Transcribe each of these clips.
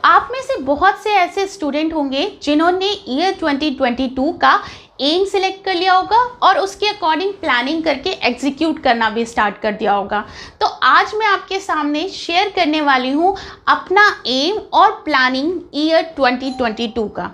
आप में से बहुत से ऐसे स्टूडेंट होंगे जिन्होंने ईयर 2022 का एम सिलेक्ट कर लिया होगा और उसके अकॉर्डिंग प्लानिंग करके एग्जीक्यूट करना भी स्टार्ट कर दिया होगा। तो आज मैं आपके सामने शेयर करने वाली हूँ अपना एम और प्लानिंग ईयर 2022 का,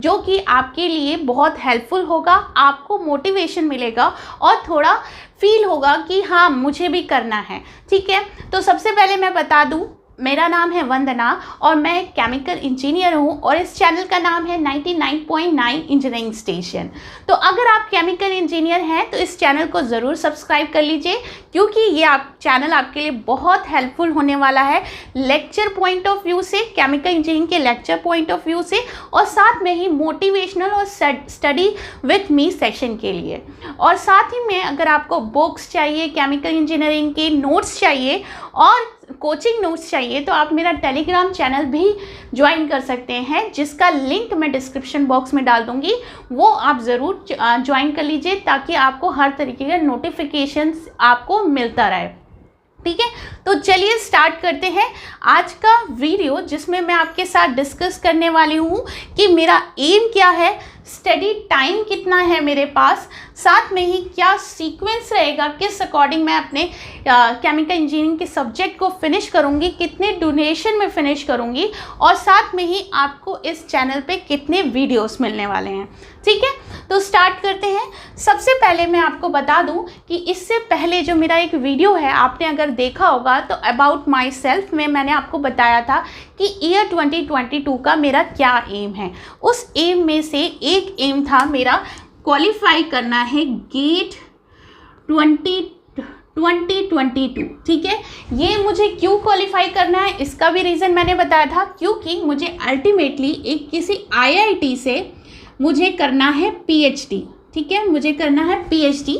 जो कि आपके लिए बहुत हेल्पफुल होगा। आपको मोटिवेशन मिलेगा और थोड़ा फील होगा कि हाँ मुझे भी करना है। ठीक है, तो सबसे पहले मैं बता दूँ, मेरा नाम है वंदना और मैं एक केमिकल इंजीनियर हूँ और इस चैनल का नाम है 99.9 इंजीनियरिंग स्टेशन। तो अगर आप केमिकल इंजीनियर हैं तो इस चैनल को ज़रूर सब्सक्राइब कर लीजिए, क्योंकि ये चैनल आपके लिए बहुत हेल्पफुल होने वाला है लेक्चर पॉइंट ऑफ व्यू से, केमिकल इंजीनियरिंग के लेक्चर पॉइंट ऑफ व्यू से, और साथ में ही मोटिवेशनल और स्टडी विथ मी सेशन के लिए। और साथ ही में अगर आपको बुक्स चाहिए, केमिकल इंजीनियरिंग के नोट्स चाहिए और कोचिंग नोट्स चाहिए, तो आप मेरा टेलीग्राम चैनल भी ज्वाइन कर सकते हैं, जिसका लिंक मैं डिस्क्रिप्शन बॉक्स में डाल दूंगी। वो आप ज़रूर ज्वाइन कर लीजिए ताकि आपको हर तरीके का नोटिफिकेशंस आपको मिलता रहे। ठीक है, तो चलिए स्टार्ट करते हैं आज का वीडियो, जिसमें मैं आपके साथ डिस्कस करने वाली हूँ कि मेरा एम क्या है, स्टडी टाइम कितना है मेरे पास, साथ में ही क्या सीक्वेंस रहेगा, किस अकॉर्डिंग मैं अपने केमिकल इंजीनियरिंग के सब्जेक्ट को फिनिश करूँगी, कितने ड्यूरेशन में फिनिश करूँगी, और साथ में ही आपको इस चैनल पे कितने वीडियोस मिलने वाले हैं। ठीक है, तो स्टार्ट करते हैं। सबसे पहले मैं आपको बता दूं कि इससे पहले जो मेरा एक वीडियो है, आपने अगर देखा होगा तो अबाउट माई सेल्फ में मैंने आपको बताया था कि ईयर 2022 का मेरा क्या एम है। उस एम में से एक एम था मेरा क्वालिफाई करना है गेट 2022। ठीक है, ये मुझे क्यों क्वालिफाई करना है इसका भी रीज़न मैंने बताया था, क्योंकि मुझे अल्टीमेटली एक किसी IIT से मुझे करना है PhD। ठीक है, मुझे करना है PhD।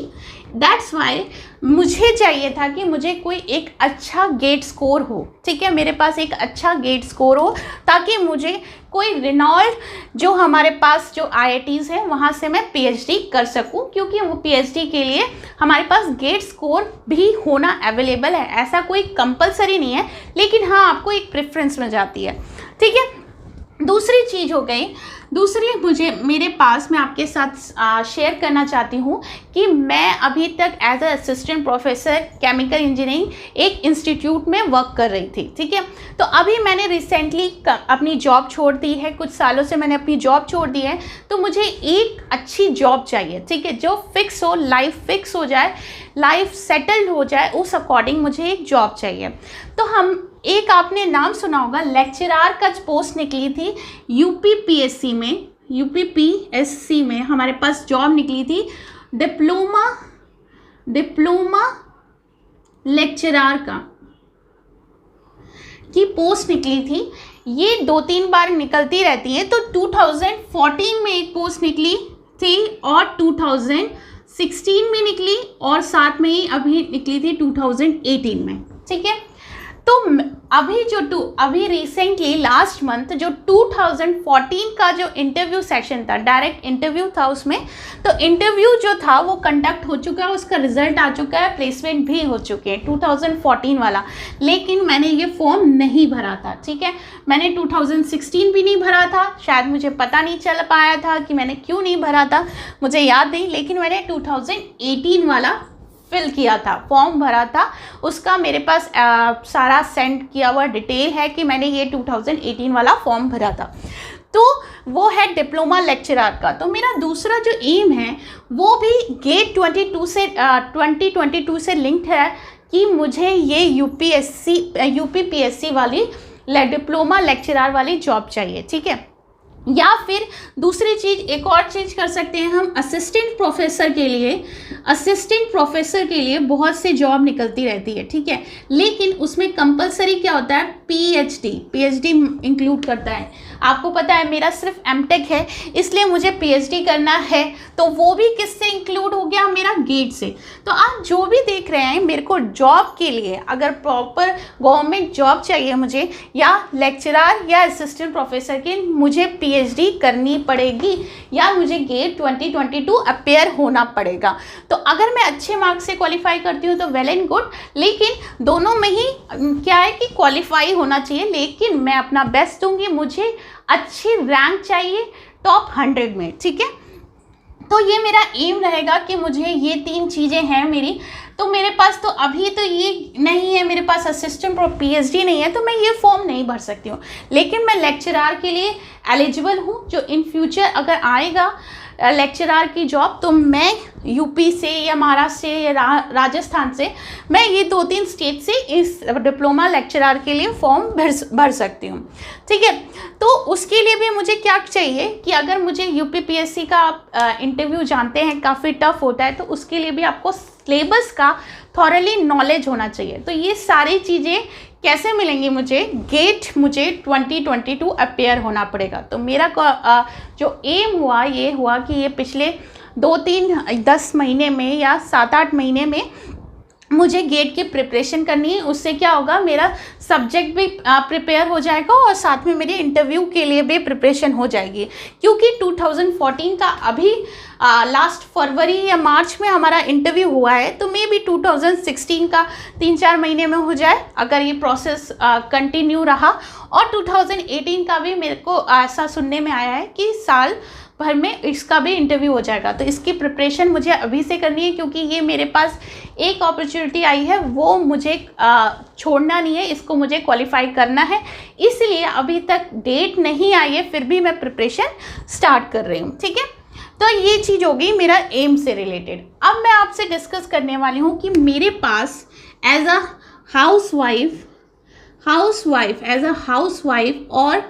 दैट्स वाई मुझे चाहिए था कि मुझे कोई एक अच्छा गेट स्कोर हो। ठीक है, मेरे पास एक अच्छा गेट स्कोर हो ताकि मुझे कोई रिनॉल्ड जो हमारे पास जो IITs हैं वहाँ से मैं PhD कर सकूँ, क्योंकि वो PhD के लिए हमारे पास गेट स्कोर भी होना अवेलेबल है। ऐसा कोई कंपलसरी नहीं है, लेकिन हाँ आपको एक प्रेफरेंस मिल जाती है। ठीक है, दूसरी चीज़ हो गई, मेरे पास मैं आपके साथ शेयर करना चाहती हूँ कि मैं अभी तक as a assistant professor chemical engineering एक इंस्टीट्यूट में वर्क कर रही थी। ठीक है, तो अभी मैंने रिसेंटली अपनी जॉब छोड़ दी है, कुछ सालों से मैंने अपनी जॉब छोड़ दी है, तो मुझे एक अच्छी जॉब चाहिए। ठीक है, जो फिक्स हो, लाइफ फिक्स हो जाए, लाइफ सेटल्ड हो जाए, उस अकॉर्डिंग मुझे एक जॉब चाहिए। तो एक आपने नाम सुना होगा, लेक्चरार का पोस्ट निकली थी यूपीपीएससी में हमारे पास जॉब निकली थी, डिप्लोमा लेक्चरार की पोस्ट निकली थी। ये 2-3 बार निकलती रहती है। तो 2014 में एक पोस्ट निकली थी और 2016 में निकली और साथ में ही अभी निकली थी 2018 में। ठीक है, तो अभी रिसेंटली लास्ट मंथ जो 2014 का जो इंटरव्यू सेशन था, डायरेक्ट इंटरव्यू था उसमें, तो इंटरव्यू जो था वो कंडक्ट हो चुका है, उसका रिजल्ट आ चुका है, प्लेसमेंट भी हो चुके हैं 2014 वाला। लेकिन मैंने ये फॉर्म नहीं भरा था। ठीक है, मैंने 2016 भी नहीं भरा था, शायद मुझे पता नहीं चल पाया था कि मैंने क्यों नहीं भरा था, मुझे याद नहीं, लेकिन मैंने 2018 वाला फिल किया था, फॉर्म भरा था। उसका मेरे पास सारा सेंड किया हुआ डिटेल है कि मैंने ये 2018 वाला फॉर्म भरा था। तो वो है डिप्लोमा लेक्चरर का। तो मेरा दूसरा जो एम है वो भी गेट 2022 से लिंक्ड है कि मुझे ये यूपीपीएससी वाली डिप्लोमा लेक्चरर वाली जॉब चाहिए। ठीक है, या फिर दूसरी चीज़, एक और चीज़ कर सकते हैं हम, असिस्टेंट प्रोफेसर के लिए बहुत से जॉब निकलती रहती है। ठीक है, लेकिन उसमें कंपलसरी क्या होता है, पीएचडी इंक्लूड करता है। आपको पता है मेरा सिर्फ एमटेक है, इसलिए मुझे पीएचडी करना है, तो वो भी किससे इंक्लूड हो गया, मेरा गेट से। तो आप जो भी देख रहे हैं, मेरे को जॉब के लिए अगर प्रॉपर गवर्नमेंट जॉब चाहिए मुझे, या लेक्चरर या असिस्टेंट प्रोफेसर की, मुझे पीएचडी करनी पड़ेगी या मुझे गेट 2022 अपीयर होना पड़ेगा। तो अगर मैं अच्छे मार्क्स से क्वालिफाई करती हूँ तो वेल एंड गुड, लेकिन दोनों में ही क्या है कि क्वालिफाई होना चाहिए, लेकिन मैं अपना बेस्ट दूंगी, मुझे अच्छी रैंक चाहिए टॉप 100 में, ठीक है। तो ये मेरा एम रहेगा कि मुझे ये 3 चीज़ें हैं मेरी। तो मेरे पास तो अभी तो ये नहीं है, मेरे पास असिस्टेंट और पीएचडी नहीं है, तो मैं ये फॉर्म नहीं भर सकती हूँ, लेकिन मैं लेक्चरार के लिए एलिजिबल हूँ। जो इन फ्यूचर अगर आएगा लेक्चरार की जॉब, तो मैं यूपी से या महाराष्ट्र से या राजस्थान से, मैं ये 2-3 स्टेट से इस डिप्लोमा लेक्चरार के लिए फॉर्म भर सकती हूँ, ठीक है। तो उसके लिए भी मुझे क्या चाहिए कि अगर मुझे यूपीपीएससी का आप इंटरव्यू जानते हैं काफ़ी टफ होता है, तो उसके लिए भी आपको सिलेबस का थॉरली नॉलेज होना चाहिए। तो ये सारी चीज़ें कैसे मिलेंगी मुझे? गेट मुझे 2022 अपीयर होना पड़ेगा। तो मेरा जो एम हुआ ये हुआ कि ये पिछले 2-3-10 महीने में या 7-8 महीने में मुझे गेट की प्रिपरेशन करनी है। उससे क्या होगा, मेरा सब्जेक्ट भी प्रिपेयर हो जाएगा और साथ में मेरे इंटरव्यू के लिए भी प्रिपरेशन हो जाएगी, क्योंकि 2014 का अभी लास्ट फरवरी या मार्च में हमारा इंटरव्यू हुआ है। तो मे बी 2016 का 3-4 महीने में हो जाए अगर ये प्रोसेस कंटिन्यू रहा। और 2018 का भी मेरे को ऐसा सुनने में आया है कि साल भर में इसका भी इंटरव्यू हो जाएगा। तो इसकी प्रिपरेशन मुझे अभी से करनी है, क्योंकि ये मेरे पास एक अपॉर्चुनिटी आई है, वो मुझे छोड़ना नहीं है, इसको मुझे क्वालिफाई करना है। इसलिए अभी तक डेट नहीं आई है, फिर भी मैं प्रिपरेशन स्टार्ट कर रही हूँ, ठीक है। तो ये चीज़ होगी मेरा एम से रिलेटेड। अब मैं आपसे डिस्कस करने वाली हूँ कि मेरे पास एज अ हाउसवाइफ और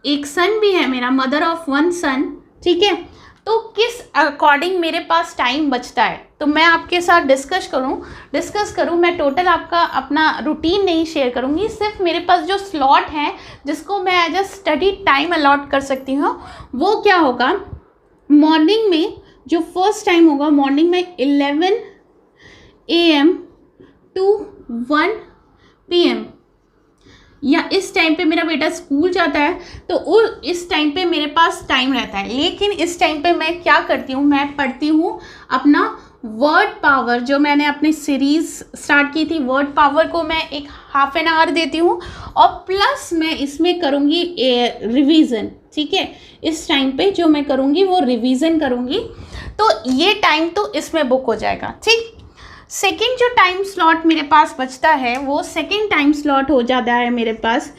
एक सन भी है मेरा, मदर ऑफ 1 सन, ठीक है। तो किस अकॉर्डिंग मेरे पास टाइम बचता है, तो मैं आपके साथ डिस्कस करूं। मैं टोटल आपका अपना रूटीन नहीं शेयर करूंगी, सिर्फ मेरे पास जो स्लॉट हैं जिसको मैं as a study time allot कर सकती हूँ, वो क्या होगा। मॉर्निंग में जो फर्स्ट टाइम होगा, मॉर्निंग में 11 AM to 1 PM, या इस टाइम पे मेरा बेटा स्कूल जाता है, तो इस टाइम पे मेरे पास टाइम रहता है। लेकिन इस टाइम पे मैं क्या करती हूँ, मैं पढ़ती हूँ अपना वर्ड पावर, जो मैंने अपनी सीरीज़ स्टार्ट की थी, वर्ड पावर को मैं एक ½ एन आवर देती हूँ, और प्लस मैं इसमें करूँगी रिवीजन, ठीक है। इस टाइम पे जो मैं करूँगी वो रिवीजन करूँगी, तो ये टाइम तो इसमें बुक हो जाएगा, ठीक। सेकेंड जो टाइम स्लॉट मेरे पास बचता है, वो सेकेंड टाइम स्लॉट हो जाता है मेरे पास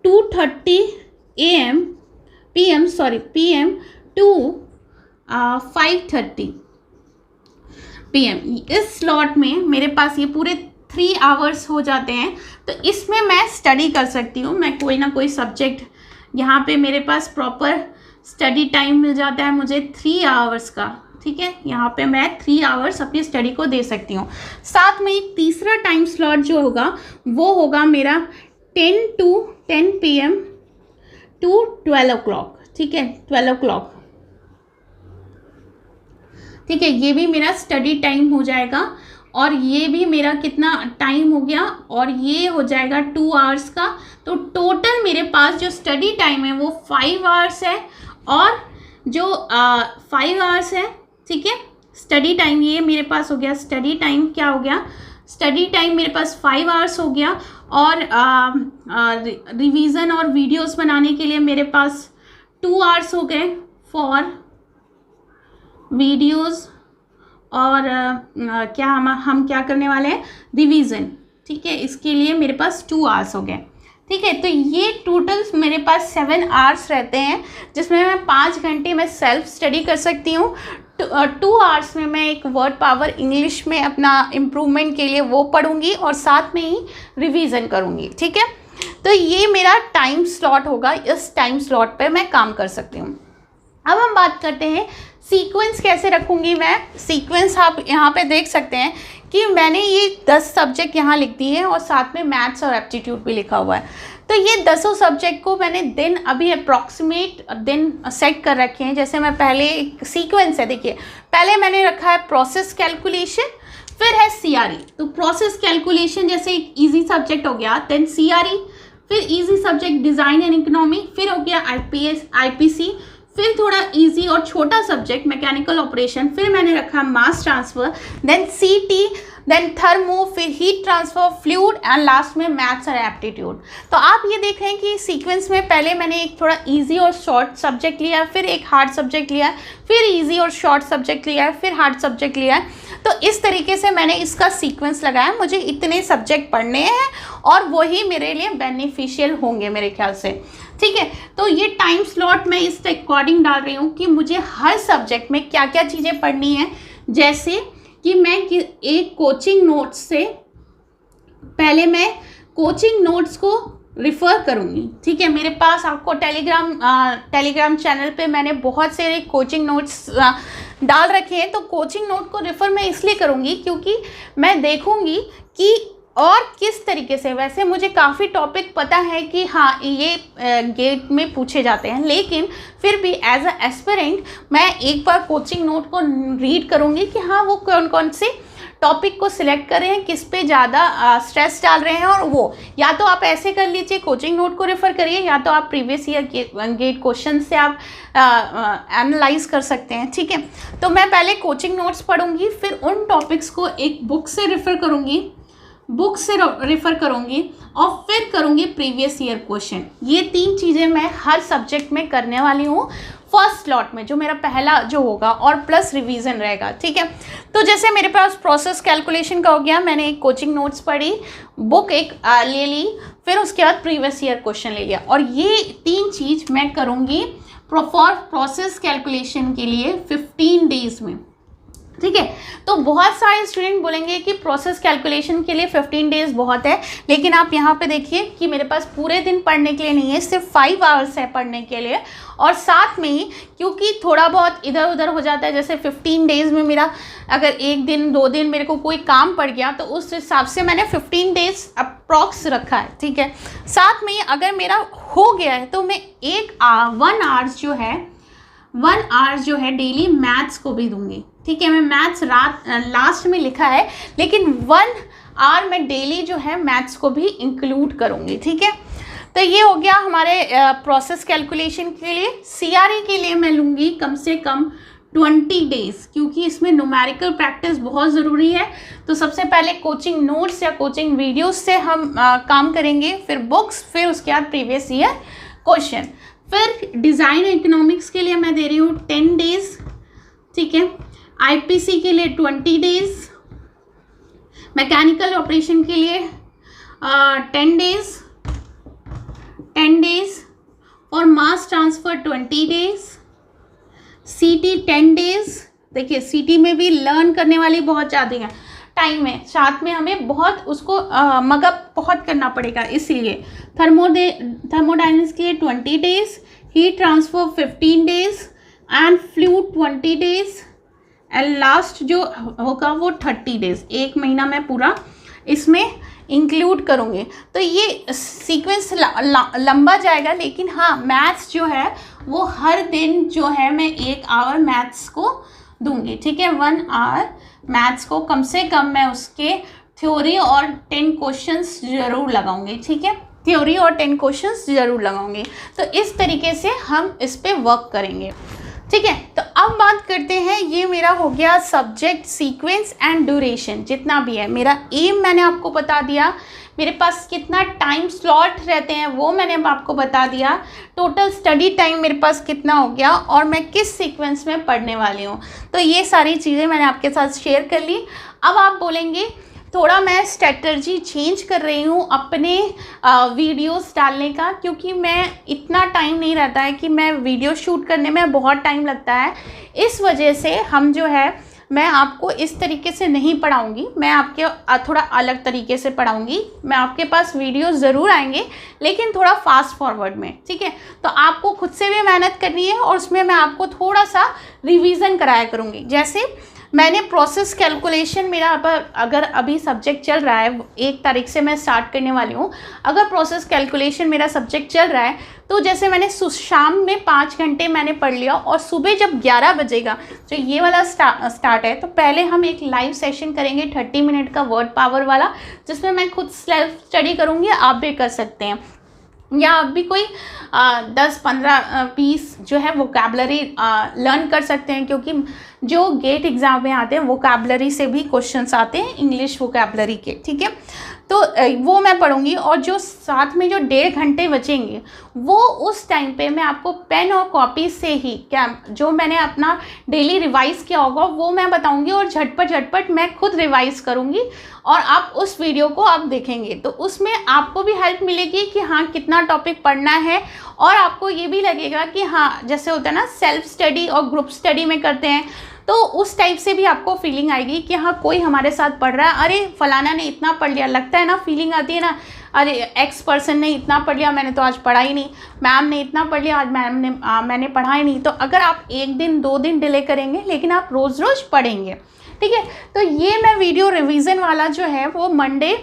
2:30 PM टू 5:30 PM। इस स्लॉट में मेरे पास ये पूरे 3 आवर्स हो जाते हैं। तो इसमें मैं स्टडी कर सकती हूँ, मैं कोई ना कोई सब्जेक्ट, यहाँ पे मेरे पास प्रॉपर स्टडी टाइम मिल जाता है मुझे 3 आवर्स का, ठीक है। यहाँ पे मैं 3 आवर्स अपनी स्टडी को दे सकती हूँ। साथ में एक तीसरा टाइम स्लॉट जो होगा वो होगा मेरा 10 PM टू 12 o'clock, ठीक है, 12 o'clock, ठीक है। ये भी मेरा स्टडी टाइम हो जाएगा, और ये भी मेरा कितना टाइम हो गया, और ये हो जाएगा 2 आवर्स का। तो टोटल मेरे पास जो स्टडी टाइम है वो 5 आवर्स है, और जो 5 आवर्स है, ठीक है। स्टडी टाइम ये मेरे पास हो गया, स्टडी टाइम क्या हो गया, स्टडी टाइम मेरे पास 5 आवर्स हो गया, और रिवीजन और वीडियोस बनाने के लिए मेरे पास 2 आवर्स हो गए फॉर वीडियोस, और क्या हम क्या करने वाले हैं, रिवीजन, ठीक है। इसके लिए मेरे पास 2 आवर्स हो गए, ठीक है। तो ये टोटल मेरे पास 7 आवर्स रहते हैं, जिसमें मैं 5 घंटे में सेल्फ स्टडी कर सकती हूँ। 2 आवर्स में मैं एक वर्ड पावर इंग्लिश में अपना इम्प्रूवमेंट के लिए वो पढ़ूंगी, और साथ में ही रिवीजन करूँगी, ठीक है। तो ये मेरा टाइम स्लॉट होगा, इस टाइम स्लॉट पे मैं काम कर सकती हूँ। अब हम बात करते हैं सीक्वेंस कैसे रखूँगी मैं। सीक्वेंस आप यहाँ पे देख सकते हैं कि मैंने ये 10 सब्जेक्ट यहाँ लिख दिए हैं, और साथ में मैथ्स और एप्टीट्यूड भी लिखा हुआ है। तो ये 10 सब्जेक्ट को मैंने दिन अभी अप्रॉक्सीमेट दिन सेट कर रखे हैं। जैसे मैं पहले एक सीक्वेंस है, देखिए पहले मैंने रखा है प्रोसेस कैलकुलेशन, फिर है CRE। तो प्रोसेस कैलकुलेशन जैसे एक ईजी सब्जेक्ट हो गया, देन CRE, फिर easy subject design and economy, फिर हो गया IPC, फिर थोड़ा इजी और छोटा सब्जेक्ट मैकेनिकल ऑपरेशन, फिर मैंने रखा mass transfer, then CT, then thermo, फिर heat transfer, fluid and last में मैथ्स और एप्टीट्यूड। तो आप ये देख रहे हैं कि सीक्वेंस में पहले मैंने एक थोड़ा इजी और शॉर्ट सब्जेक्ट लिया, फिर एक हार्ड सब्जेक्ट लिया, फिर इजी और शॉर्ट सब्जेक्ट लिया, फिर हार्ड सब्जेक्ट लिया। तो इस तरीके से मैंने इसका सीक्वेंस लगाया। मुझे इतने सब्जेक्ट पढ़ने हैं और वही मेरे लिए बेनिफिशियल होंगे मेरे ख्याल से, ठीक है। तो ये टाइम स्लॉट मैं इस अकॉर्डिंग डाल रही हूँ कि मुझे हर सब्जेक्ट में क्या क्या चीज़ें पढ़नी है। जैसे कि मैं एक कोचिंग नोट्स से पहले मैं कोचिंग नोट्स को रिफ़र करूँगी, ठीक है। मेरे पास आपको टेलीग्राम चैनल पे मैंने बहुत सारे कोचिंग नोट्स डाल रखे हैं। तो कोचिंग नोट को रिफ़र मैं इसलिए करूँगी क्योंकि मैं देखूँगी कि और किस तरीके से, वैसे मुझे काफ़ी टॉपिक पता है कि हाँ ये गेट में पूछे जाते हैं, लेकिन फिर भी एज अ एस्पिरेंट मैं एक बार कोचिंग नोट को रीड करूँगी कि हाँ वो कौन कौन से टॉपिक को सिलेक्ट कर रहे हैं, किस पे ज़्यादा स्ट्रेस डाल रहे हैं। और वो या तो आप ऐसे कर लीजिए, कोचिंग नोट को रेफ़र करिए, या तो आप प्रीवियस ईयर गेट क्वेश्चन से आप एनालाइज कर सकते हैं, ठीक है। तो मैं पहले कोचिंग नोट्स पढ़ूंगी, फिर उन टॉपिक्स को एक बुक से रेफ़र करूँगी, और फिर करूँगी प्रीवियस ईयर क्वेश्चन। ये 3 चीज़ें मैं हर सब्जेक्ट में करने वाली हूँ फर्स्ट स्लॉट में, जो मेरा पहला जो होगा, और प्लस रिवीजन रहेगा, ठीक है। तो जैसे मेरे पास प्रोसेस कैलकुलेशन का हो गया, मैंने एक कोचिंग नोट्स पढ़ी, बुक एक ले ली, फिर उसके बाद प्रीवियस ईयर क्वेश्चन ले लिया। और ये 3 चीज़ मैं करूँगी फॉर प्रोसेस कैलकुलेशन के लिए 15 डेज़ में, ठीक है। तो बहुत सारे स्टूडेंट बोलेंगे कि प्रोसेस कैलकुलेशन के लिए 15 डेज़ बहुत है, लेकिन आप यहाँ पे देखिए कि मेरे पास पूरे दिन पढ़ने के लिए नहीं है, सिर्फ 5 आवर्स है पढ़ने के लिए। और साथ में ही क्योंकि थोड़ा बहुत इधर उधर हो जाता है, जैसे 15 डेज़ में मेरा अगर 1 दिन 2 दिन मेरे को कोई काम पड़ गया, तो उस हिसाब से मैंने 15 डेज़ अप्रॉक्स रखा है, ठीक है। साथ में अगर मेरा हो गया है तो मैं 1 आवर्स जो है डेली मैथ्स को भी दूंगी, ठीक है। मैं मैथ्स लास्ट में लिखा है, लेकिन 1 आवर मैं डेली जो है मैथ्स को भी इंक्लूड करूंगी, ठीक है। तो ये हो गया हमारे प्रोसेस कैलकुलेशन के लिए। CRE के लिए मैं लूँगी कम से कम 20 डेज़, क्योंकि इसमें न्यूमेरिकल प्रैक्टिस बहुत ज़रूरी है। तो सबसे पहले कोचिंग नोट्स या कोचिंग वीडियोस से हम काम करेंगे, फिर बुक्स, फिर उसके बाद प्रीवियस ईयर क्वेश्चन। फिर डिज़ाइन इकोनॉमिक्स के लिए मैं दे रही हूँ 10 डेज़, ठीक है। IPC के लिए 20 डेज़, मैकेनिकल ऑपरेशन के लिए 10 डेज़, और मास ट्रांसफ़र 20 डेज़, CT 10 डेज़। देखिए CT में भी लर्न करने वाली बहुत ज़्यादा है टाइम है, साथ में हमें बहुत उसको मगअप बहुत करना पड़ेगा, इसीलिए थर्मोडायनेमिक्स के लिए 20 days, heat transfer 15 days and fluid 20 days, and last जो होगा वो 30 डेज़। 1 महीना मैं पूरा इसमें इंक्लूड करूँगी। तो ये सीक्वेंस लंबा जाएगा, लेकिन हाँ मैथ्स जो है वो हर दिन जो है मैं 1 आवर मैथ्स को दूंगी, ठीक है। 1 आवर मैथ्स को कम से कम मैं उसके थ्योरी और 10 क्वेश्चंस ज़रूर लगाऊंगी, ठीक है। थ्योरी और 10 क्वेश्चंस ज़रूर लगाऊंगी। तो इस तरीके से हम इस पे वर्क करेंगे, ठीक है। तो अब बात करते हैं, ये मेरा हो गया सब्जेक्ट सीक्वेंस एंड ड्यूरेशन, जितना भी है मेरा एम मैंने आपको बता दिया, मेरे पास कितना टाइम स्लॉट रहते हैं वो मैंने आपको बता दिया, टोटल स्टडी टाइम मेरे पास कितना हो गया, और मैं किस सीक्वेंस में पढ़ने वाली हूँ। तो ये सारी चीज़ें मैंने आपके साथ शेयर कर ली। अब आप बोलेंगे थोड़ा मैं स्ट्रेटजी चेंज कर रही हूँ अपने वीडियोस डालने का, क्योंकि मैं इतना टाइम नहीं रहता है कि मैं वीडियो शूट करने में बहुत टाइम लगता है। इस वजह से हम जो है मैं आपको इस तरीके से नहीं पढ़ाऊँगी, मैं आपके थोड़ा अलग तरीके से पढ़ाऊँगी। मैं आपके पास वीडियो ज़रूर आएंगे, लेकिन थोड़ा फास्ट फॉरवर्ड में, ठीक है। तो आपको खुद से भी मेहनत करनी है, और उसमें मैं आपको थोड़ा सा रिवीजन कराया करूँगी। जैसे मैंने प्रोसेस कैलकुलेशन मेरा अगर अभी सब्जेक्ट चल रहा है, 1 तारीख से मैं स्टार्ट करने वाली हूँ, अगर प्रोसेस कैलकुलेशन मेरा सब्जेक्ट चल रहा है, तो जैसे मैंने शाम में 5 घंटे मैंने पढ़ लिया, और सुबह जब 11 बजेगा जो ये वाला स्टार्ट है, तो पहले हम एक लाइव सेशन करेंगे 30 मिनट का वर्ड पावर वाला, जिसमें मैं खुद सेल्फ स्टडी करूँगी, आप भी कर सकते हैं। या आप भी कोई 10-15-20 जो है वोकैबलरी लर्न कर सकते हैं, क्योंकि जो गेट एग्ज़ाम में आते हैं वोकैबलरी से भी क्वेश्चंस आते हैं, इंग्लिश वोकैबलरी के, ठीक है। तो वो मैं पढ़ूंगी, और जो साथ में जो 1.5 घंटे बचेंगे वो उस टाइम पे मैं आपको पेन और कॉपी से ही क्या जो मैंने अपना डेली रिवाइज़ किया होगा वो मैं बताऊंगी, और झटपट मैं खुद रिवाइज़ करूंगी, और आप उस वीडियो को आप देखेंगे तो उसमें आपको भी हेल्प मिलेगी कि हाँ कितना टॉपिक पढ़ना है, और आपको ये भी लगेगा कि हाँ जैसे होता है ना सेल्फ स्टडी और ग्रुप स्टडी में करते हैं, तो उस टाइप से भी आपको फीलिंग आएगी कि हाँ कोई हमारे साथ पढ़ रहा है, अरे फलाना ने इतना पढ़ लिया, लगता है ना, फीलिंग आती है ना, अरे एक्स पर्सन ने इतना पढ़ लिया, मैंने तो आज पढ़ा ही नहीं, मैम ने इतना पढ़ लिया, आज मैंने पढ़ा ही नहीं। तो अगर आप 1 दिन 2 दिन डिले करेंगे, लेकिन आप रोज़ रोज़ पढ़ेंगे, ठीक है। तो ये मैं वीडियो रिवीजन वाला जो है वो मंडे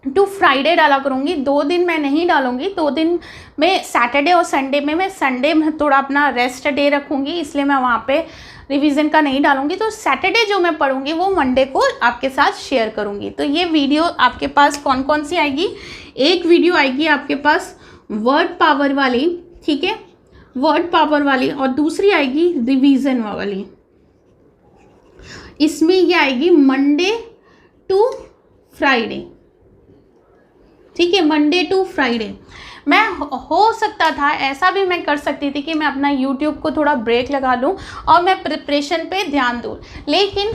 टू फ्राइडे डाला करूँगी, 2 दिन मैं नहीं डालूँगी। 2 दिन में सैटरडे और संडे में, मैं संडे में थोड़ा अपना रेस्ट डे रखूँगी, इसलिए मैं वहाँ पे रिवीजन का नहीं डालूँगी। तो सैटरडे जो मैं पढ़ूँगी वो मंडे को आपके साथ शेयर करूँगी। तो ये वीडियो आपके पास कौन कौन सी आएगी, एक वीडियो आएगी आपके पास वर्ड पावर वाली, ठीक है, वर्ड पावर वाली, और दूसरी आएगी रिवीजन वाली। इसमें ये आएगी मंडे टू फ्राइडे, ठीक है, मंडे टू फ्राइडे। मैं हो सकता था ऐसा भी मैं कर सकती थी कि मैं अपना YouTube को थोड़ा ब्रेक लगा लूँ और मैं प्रिपरेशन पे ध्यान दूँ, लेकिन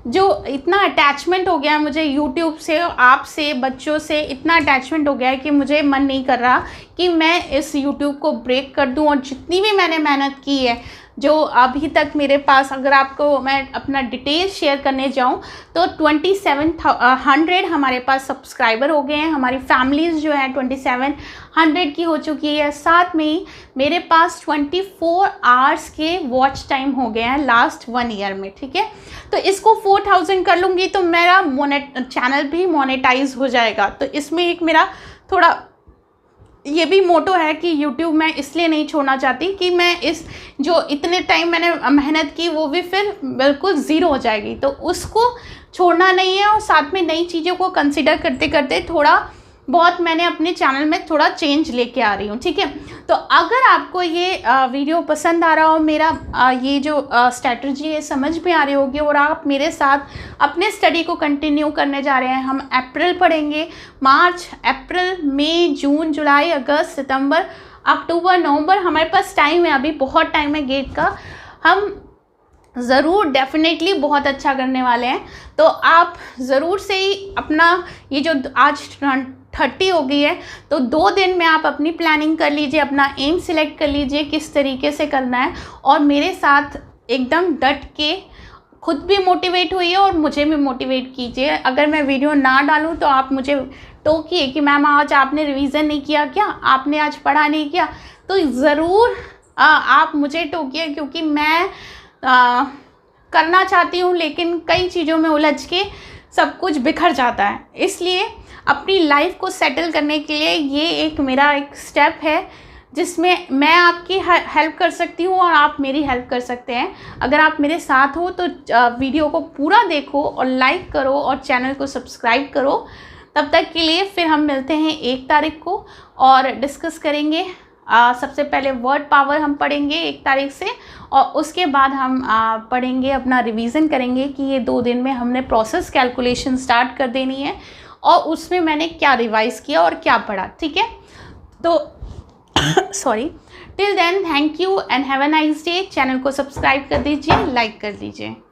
जो इतना अटैचमेंट हो गया है मुझे YouTube से, आपसे, बच्चों से इतना अटैचमेंट हो गया है कि मुझे मन नहीं कर रहा कि मैं इस YouTube को ब्रेक कर दूँ। और जितनी भी मैंने मेहनत की है, जो अभी तक मेरे पास, अगर आपको मैं अपना डिटेल शेयर करने जाऊं तो 2700 हमारे पास सब्सक्राइबर हो गए हैं, हमारी फैमिलीज़ जो है 2700 की हो चुकी है। साथ में ही मेरे पास 24 आवर्स के वॉच टाइम हो गए हैं लास्ट 1 ईयर में, ठीक है। तो इसको 4000 कर लूँगी तो मेरा चैनल भी मोनेटाइज हो जाएगा। तो इसमें एक मेरा थोड़ा ये भी मोटो है कि YouTube मैं इसलिए नहीं छोड़ना चाहती कि मैं इस जो इतने टाइम मैंने मेहनत की वो भी फिर बिल्कुल ज़ीरो हो जाएगी, तो उसको छोड़ना नहीं है। और साथ में नई चीज़ों को कंसिडर करते करते थोड़ा बहुत मैंने अपने चैनल में थोड़ा चेंज लेके आ रही हूँ, ठीक है। तो अगर आपको ये वीडियो पसंद आ रहा हो, मेरा ये जो स्ट्रैटेजी है समझ में आ रही होगी, और आप मेरे साथ अपने स्टडी को कंटिन्यू करने जा रहे हैं। हम अप्रैल पढ़ेंगे, मार्च, अप्रैल, मई, जून, जुलाई, अगस्त, सितंबर, अक्टूबर, नवंबर, हमारे पास टाइम है, अभी बहुत टाइम है गेट का। हम ज़रूर डेफिनेटली बहुत अच्छा करने वाले हैं। तो आप ज़रूर से ही अपना ये जो आज 30 हो गई है, तो 2 दिन में आप अपनी प्लानिंग कर लीजिए, अपना एम सिलेक्ट कर लीजिए किस तरीके से करना है, और मेरे साथ एकदम डट के खुद भी मोटिवेट हुई है और मुझे भी मोटिवेट कीजिए। अगर मैं वीडियो ना डालूं तो आप मुझे टोकिए कि मैम आज आपने रिवीजन नहीं किया क्या, आपने आज पढ़ा नहीं किया, तो ज़रूर आप मुझे टोकिए, क्योंकि मैं करना चाहती हूँ लेकिन कई चीज़ों में उलझ के सब कुछ बिखर जाता है। इसलिए अपनी लाइफ को सेटल करने के लिए ये एक मेरा एक स्टेप है जिसमें मैं आपकी हेल्प कर सकती हूँ और आप मेरी हेल्प कर सकते हैं। अगर आप मेरे साथ हो तो वीडियो को पूरा देखो और लाइक करो और चैनल को सब्सक्राइब करो। तब तक के लिए फिर हम मिलते हैं 1 तारीख को और डिस्कस करेंगे। सबसे पहले वर्ड पावर हम पढ़ेंगे 1 तारीख से, और उसके बाद हम पढ़ेंगे, अपना रिवीजन करेंगे कि ये 2 दिन में हमने प्रोसेस कैलकुलेशन स्टार्ट कर देनी है और उसमें मैंने क्या रिवाइज़ किया और क्या पढ़ा, ठीक है। तो sorry, till then thank you and have a nice day. Channel को सब्सक्राइब कर दीजिए, लाइक कर दीजिए।